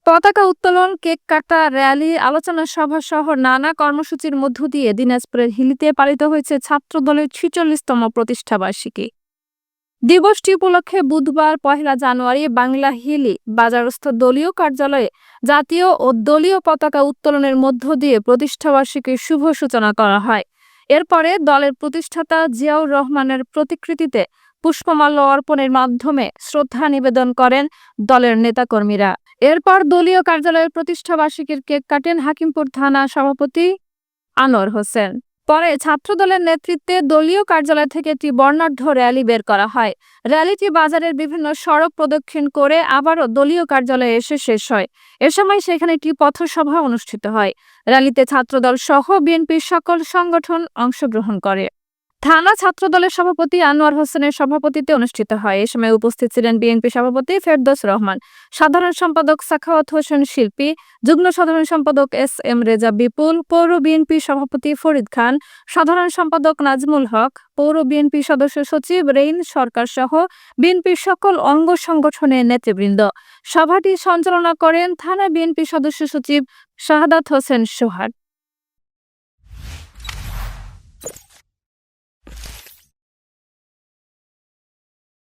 পতাকা উত্তোলন, কেক কাটা, র্যালি, আলোচনা সভা সহ নানা কর্মসূচির মধ্য দিয়ে দিনাজপুরের হিলিতে পালিত হয়েছে ছাত্রদলের ৪৬তম প্রতিষ্ঠাবার্ষিকী। দিবসটি উপলক্ষে বুধবার ১ জানুয়ারি বাংলা হিলি বাজারস্থ দলীয় কার্যালয়ে জাতীয় ও দলীয় পতাকা উত্তোলনের মধ্য দিয়ে প্রতিষ্ঠাবার্ষিকীর শুভ সূচনা করা হয়। এরপরে দলের প্রতিষ্ঠাতা জিয়াউর রহমানের প্রতিকৃতিতে পুষ্পমাল্য অর্পণের মাধ্যমে শ্রদ্ধা নিবেদন করেন দলের নেতাকর্মীরা। এরপর দলীয় কার্যালয়ের প্রতিষ্ঠাবার্ষিকীর কেক কাটেন হাকিমপুর থানা সভাপতি আনোয়ার হোসেন। পরে ছাত্রদলের নেতৃত্বে দলীয় কার্যালয় থেকে একটি বর্ণাঢ্য র্যালি বের করা হয়। র্যালিটি বাজারের বিভিন্ন সড়ক প্রদক্ষিণ করে আবারও দলীয় কার্যালয়ে এসে শেষ হয়। এ সময় সেখানে একটি পথসভা অনুষ্ঠিত হয়। র্যালিতে ছাত্রদল সহ বিএনপির সকল সংগঠন অংশগ্রহণ করে। থানা ছাত্রদলের সভাপতি আনোয়ার হোসেনের সভাপতিত্বে অনুষ্ঠিত হয়। এ সময় উপস্থিত ছিলেন বিএনপি সভাপতি ফেরদৌস রহমান, সাধারণ সম্পাদক সাখাওয়াত হোসেন শিল্পী, যুগ্ম সাধারণ সম্পাদক এস.এম. রেজা বিপুল, পৌর বিএনপি সভাপতি ফরিদ খান, সাধারণ সম্পাদক নাজমুল হক, পৌর বিএনপি সদস্য সচিব রেইন সরকার সহ বিএনপির সকল অঙ্গ সংগঠনের নেতৃবৃন্দ। সভাটি সঞ্চালনা করেন থানা বিএনপি সদস্য সচিব শাহাদাত হোসেন সোহাগ।